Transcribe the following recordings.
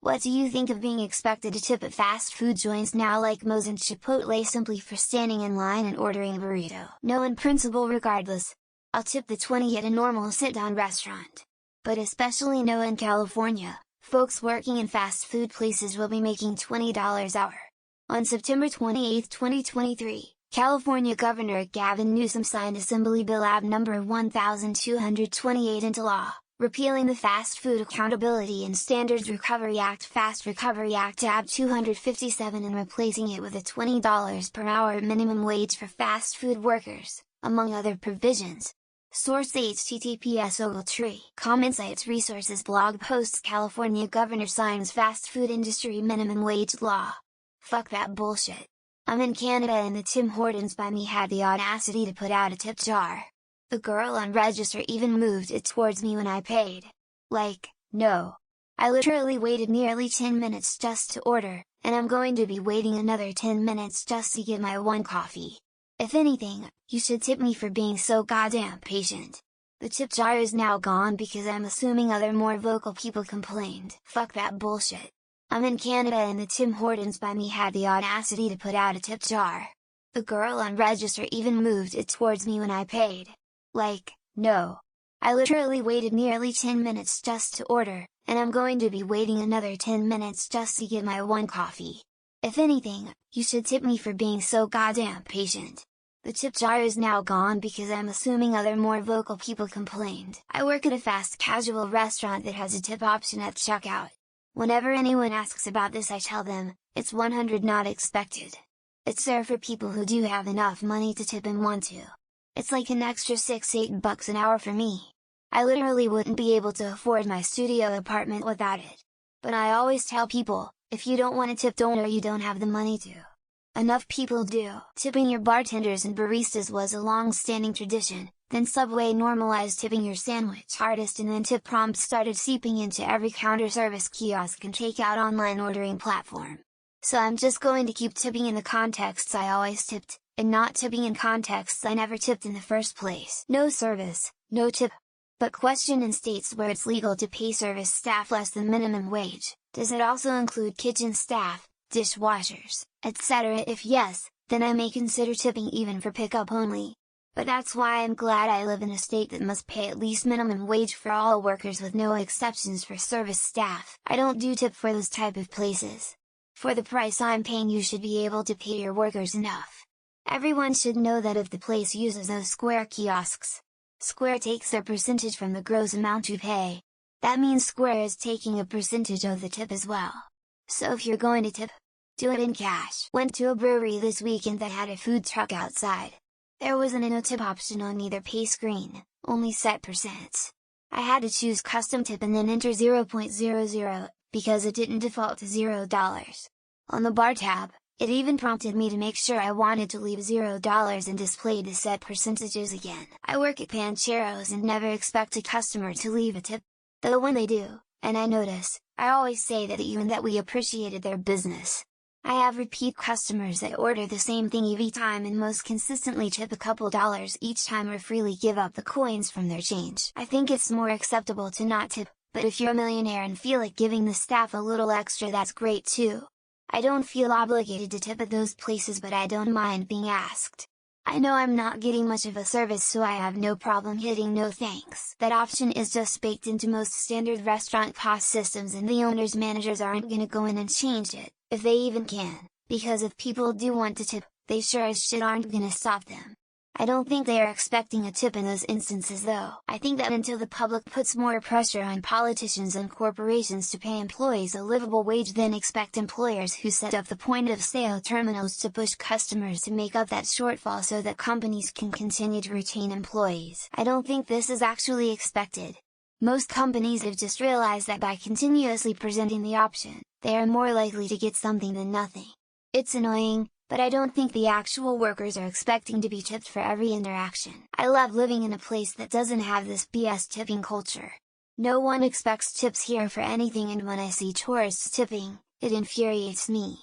What do you think of being expected to tip at fast food joints now like Moes and Chipotle simply for standing in line and ordering a burrito? No, in principle regardless. I'll tip the 20 at a normal sit-down restaurant. But especially no in California, folks working in fast food places will be making $20 hour. On September 28, 2023, California Governor Gavin Newsom signed Assembly Bill AB No. 1228 into law, repealing the Fast Food Accountability and Standards Recovery Act Fast Recovery Act AB 257 and replacing it with a $20 per hour minimum wage for fast food workers, among other provisions. Source https Ogletree. Insights Resources Blog Posts California Governor signs Fast Food Industry Minimum Wage Law. Fuck that bullshit. I'm in Canada and the Tim Hortons by me had the audacity to put out a tip jar. The girl on register even moved it towards me when I paid. Like, no. I literally waited nearly 10 minutes just to order, and I'm going to be waiting another 10 minutes just to get my one coffee. If anything, you should tip me for being so goddamn patient. The tip jar is now gone because I'm assuming other more vocal people complained. Fuck that bullshit. I'm in Canada and the Tim Hortons by me had the audacity to put out a tip jar. The girl on register even moved it towards me when I paid. Like, no. I literally waited nearly 10 minutes just to order, and I'm going to be waiting another 10 minutes just to get my one coffee. If anything, you should tip me for being so goddamn patient. The tip jar is now gone because I'm assuming other more vocal people complained. I work at a fast casual restaurant that has a tip option at checkout. Whenever anyone asks about this I tell them, it's 100 not expected. It's there for people who do have enough money to tip and want to. It's like an extra $6-8 an hour for me. I literally wouldn't be able to afford my studio apartment without it. But I always tell people, if you don't want to tip don't or you don't have the money to. Enough people do. Tipping your bartenders and baristas was a long-standing tradition, then Subway normalized tipping your sandwich artist and then tip prompts started seeping into every counter service kiosk and takeout online ordering platform. So I'm just going to keep tipping in the contexts I always tipped, and not tipping in contexts I never tipped in the first place. No service, no tip. But question: in states where it's legal to pay service staff less than minimum wage, does it also include kitchen staff, dishwashers, etc.? If yes, then I may consider tipping even for pickup only. But that's why I'm glad I live in a state that must pay at least minimum wage for all workers with no exceptions for service staff. I don't do tip for those type of places. For the price I'm paying you should be able to pay your workers enough. Everyone should know that if the place uses those Square kiosks, Square takes their percentage from the gross amount you pay. That means Square is taking a percentage of the tip as well. So if you're going to tip, do it in cash. Went to a brewery this weekend that had a food truck outside. There wasn't a no tip option on either pay screen, only set percents. I had to choose custom tip and then enter 0.00, because it didn't default to $0. On the bar tab, it even prompted me to make sure I wanted to leave $0 and displayed the set percentages again. I work at Pancheros and never expect a customer to leave a tip. Though when they do, and I notice, I always say that even that we appreciated their business. I have repeat customers that order the same thing every time and most consistently tip a couple dollars each time or freely give up the coins from their change. I think it's more acceptable to not tip, but if you're a millionaire and feel like giving the staff a little extra, that's great too. I don't feel obligated to tip at those places, but I don't mind being asked. I know I'm not getting much of a service, so I have no problem hitting no thanks. That option is just baked into most standard restaurant cost systems and the owner's managers aren't gonna go in and change it, if they even can, because if people do want to tip, they sure as shit aren't gonna stop them. I don't think they are expecting a tip in those instances though. I think that until the public puts more pressure on politicians and corporations to pay employees a livable wage, then expect employers who set up the point of sale terminals to push customers to make up that shortfall so that companies can continue to retain employees. I don't think this is actually expected. Most companies have just realized that by continuously presenting the option, they are more likely to get something than nothing. It's annoying, but I don't think the actual workers are expecting to be tipped for every interaction. I love living in a place that doesn't have this BS tipping culture. No one expects tips here for anything, and when I see tourists tipping, it infuriates me.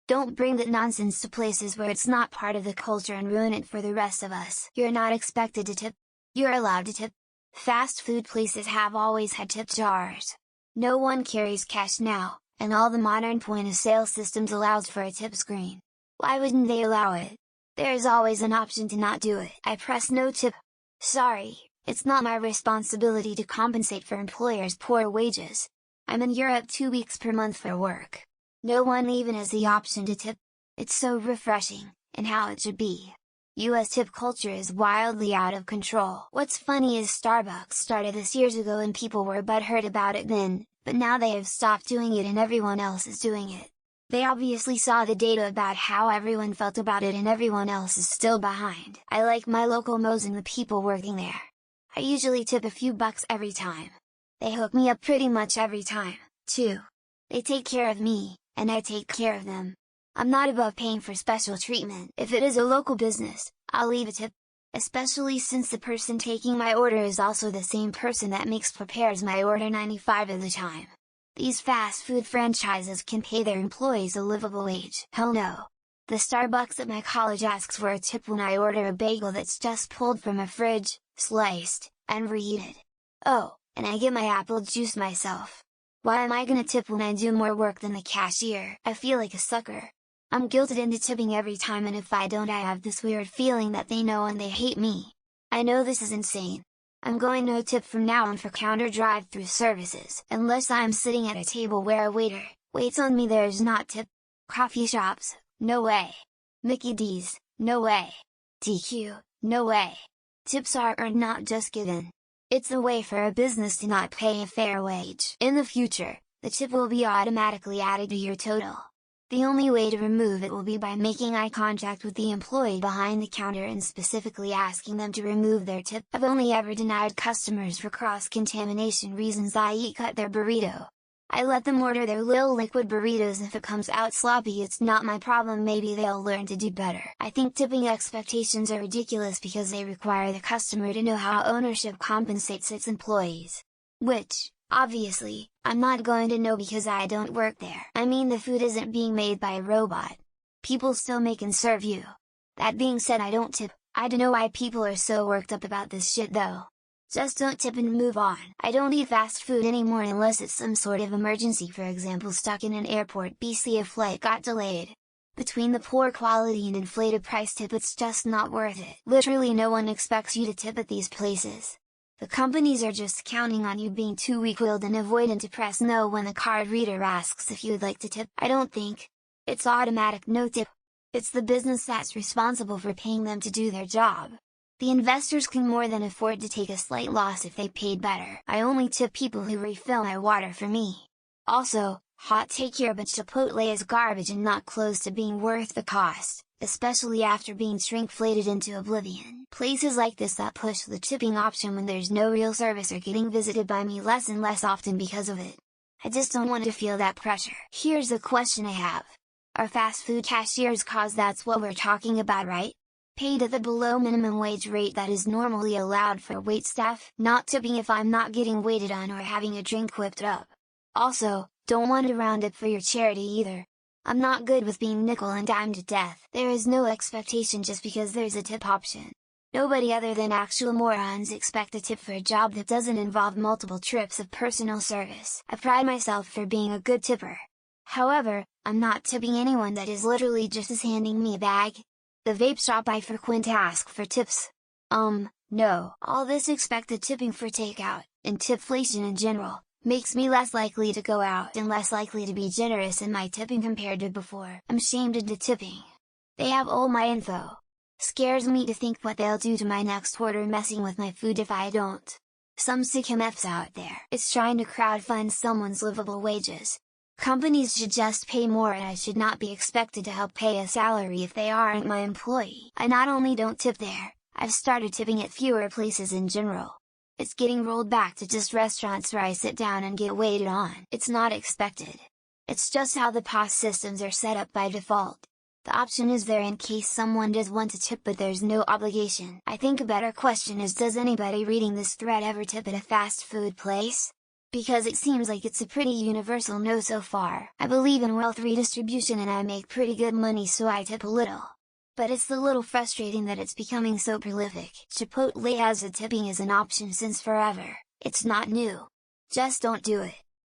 Don't bring that nonsense to places where it's not part of the culture and ruin it for the rest of us. You're not expected to tip. You're allowed to tip. Fast food places have always had tip jars. No one carries cash now, and all the modern point-of-sale systems allows for a tip screen. Why wouldn't they allow it? There is always an option to not do it. I press no tip. Sorry, it's not my responsibility to compensate for employers' poor wages. I'm in Europe 2 weeks per month for work. No one even has the option to tip. It's so refreshing, and how it should be. US tip culture is wildly out of control. What's funny is Starbucks started this years ago and people were butthurt about it then, but now they have stopped doing it and everyone else is doing it. They obviously saw the data about how everyone felt about it and everyone else is still behind. I like my local Moes and the people working there. I usually tip a few bucks every time. They hook me up pretty much every time, too. They take care of me, and I take care of them. I'm not above paying for special treatment. If it is a local business, I'll leave a tip. Especially since the person taking my order is also the same person that prepares my order 95% of the time. These fast food franchises can pay their employees a livable wage. Hell no. The Starbucks at my college asks for a tip when I order a bagel that's just pulled from a fridge, sliced, and reheated. Oh, and I get my apple juice myself. Why am I gonna tip when I do more work than the cashier? I feel like a sucker. I'm guilted into tipping every time, and if I don't I have this weird feeling that they know and they hate me. I know this is insane. I'm going no tip from now on for counter drive-through services. Unless I'm sitting at a table where a waiter waits on me, there's not tip. Coffee shops, no way. Mickey D's, no way. DQ, no way. Tips are earned, not just given. It's a way for a business to not pay a fair wage. In the future, the tip will be automatically added to your total. The only way to remove it will be by making eye contact with the employee behind the counter and specifically asking them to remove their tip. I've only ever denied customers for cross-contamination reasons, i.e. cut their burrito. I let them order their little liquid burritos. If it comes out sloppy, it's not my problem. Maybe they'll learn to do better. I think tipping expectations are ridiculous because they require the customer to know how ownership compensates its employees. Which, obviously, I'm not going to know because I don't work there. I mean, the food isn't being made by a robot. People still make and serve you. That being said, I don't tip. I don't know why people are so worked up about this shit though. Just don't tip and move on. I don't eat fast food anymore unless it's some sort of emergency, for example stuck in an airport BC a flight got delayed. Between the poor quality and inflated price tip, it's just not worth it. Literally no one expects you to tip at these places. The companies are just counting on you being too weak-willed and avoidant to press no when the card reader asks if you'd like to tip. I don't think. It's automatic no tip. It's the business that's responsible for paying them to do their job. The investors can more than afford to take a slight loss if they paid better. I only tip people who refill my water for me. Also, hot take here, but Chipotle is garbage and not close to being worth the cost, especially after being shrinkflated into oblivion. Places like this that push the tipping option when there's no real service are getting visited by me less and less often because of it. I just don't want to feel that pressure. Here's a question I have. Are fast food cashiers, cause that's what we're talking about, right? Paid at the below minimum wage rate that is normally allowed for waitstaff, not tipping if I'm not getting waited on or having a drink whipped up. Also, don't want to round up for your charity either. I'm not good with being nickel and dime to death. There is no expectation just because there's a tip option. Nobody other than actual morons expect a tip for a job that doesn't involve multiple trips of personal service. I pride myself for being a good tipper. However, I'm not tipping anyone that is literally just as handing me a bag. The vape shop I frequent ask for tips. No. All this expected tipping for takeout, and tipflation in general, makes me less likely to go out and less likely to be generous in my tipping compared to before. I'm shamed into tipping. They have all my info. Scares me to think what they'll do to my next order messing with my food if I don't. Some sick MFs out there is trying to crowdfund someone's livable wages. Companies should just pay more, and I should not be expected to help pay a salary if they aren't my employee. I not only don't tip there, I've started tipping at fewer places in general. It's getting rolled back to just restaurants where I sit down and get waited on. It's not expected. It's just how the POS systems are set up by default. The option is there in case someone does want to tip, but there's no obligation. I think a better question is, does anybody reading this thread ever tip at a fast food place? Because it seems like it's a pretty universal no so far. I believe in wealth redistribution and I make pretty good money, so I tip a little. But it's a little frustrating that it's becoming so prolific. Chipotle has a tipping as an option since forever. It's not new. Just don't do it.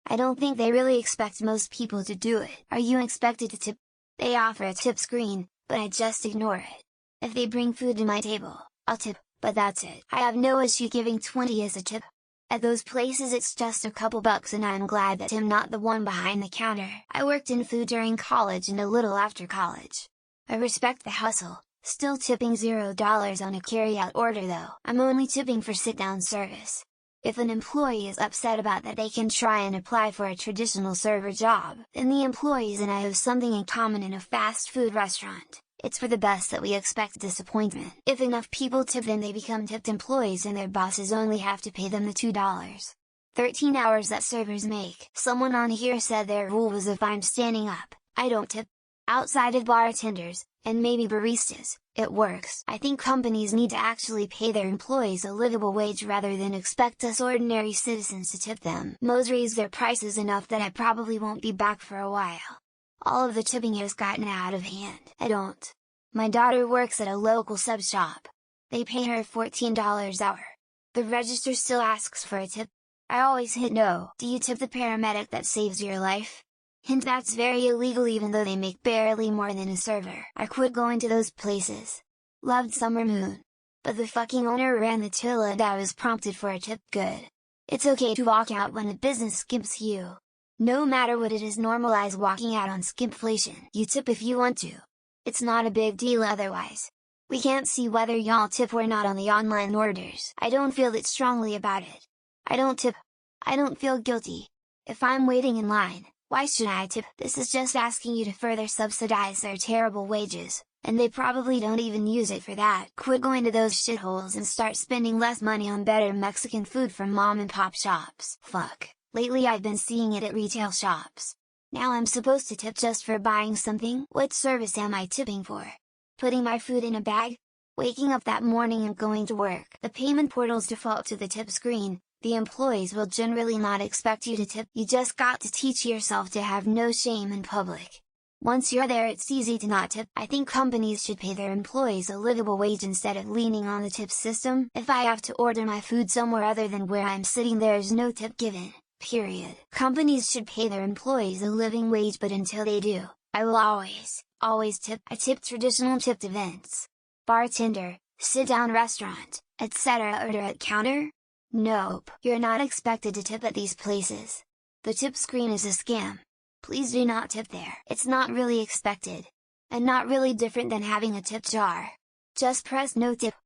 I don't think they really expect most people to do it. Are you expected to tip? They offer a tip screen, but I just ignore it. If they bring food to my table, I'll tip, but that's it. I have no issue giving 20 as a tip. At those places it's just a couple bucks and I'm glad that I'm not the one behind the counter. I worked in food during college and a little after college. I respect the hustle, still tipping $0 on a carry-out order though. I'm only tipping for sit-down service. If an employee is upset about that they can try and apply for a traditional server job. Then the employees and I have something in common in a fast food restaurant. It's for the best that we expect disappointment. If enough people tip then they become tipped employees and their bosses only have to pay them the $2. 13 hours that servers make. Someone on here said their rule was if I'm standing up, I don't tip. Outside of bartenders, and maybe baristas, it works. I think companies need to actually pay their employees a livable wage rather than expect us ordinary citizens to tip them. Moe's raised their prices enough that I probably won't be back for a while. All of the tipping has gotten out of hand. I don't. My daughter works at a local sub shop. They pay her $14 hour. The register still asks for a tip. I always hit no. Do you tip the paramedic that saves your life? Hint, that's very illegal even though they make barely more than a server. I quit going to those places. Loved Summer Moon. But the fucking owner ran the till and I was prompted for a tip. Good. It's okay to walk out when a business skips you. No matter what it is, normalize walking out on skimflation. You tip if you want to. It's not a big deal otherwise. We can't see whether y'all tip or not on the online orders. I don't feel that strongly about it. I don't tip. I don't feel guilty. If I'm waiting in line, why should I tip? This is just asking you to further subsidize their terrible wages, and they probably don't even use it for that. Quit going to those shitholes and start spending less money on better Mexican food from mom and pop shops. Fuck, lately I've been seeing it at retail shops. Now I'm supposed to tip just for buying something? What service am I tipping for? Putting my food in a bag? Waking up that morning and going to work? The payment portals default to the tip screen. The employees will generally not expect you to tip. You just got to teach yourself to have no shame in public. Once you're there it's easy to not tip. I think companies should pay their employees a livable wage instead of leaning on the tip system. If I have to order my food somewhere other than where I'm sitting there's no tip given, period. Companies should pay their employees a living wage, but until they do, I will always tip. I tip traditional tipped events. Bartender, sit-down restaurant, etc. Order at counter? Nope. You're not expected to tip at these places. The tip screen is a scam. Please do not tip there. It's not really expected. And not really different than having a tip jar. Just press no tip.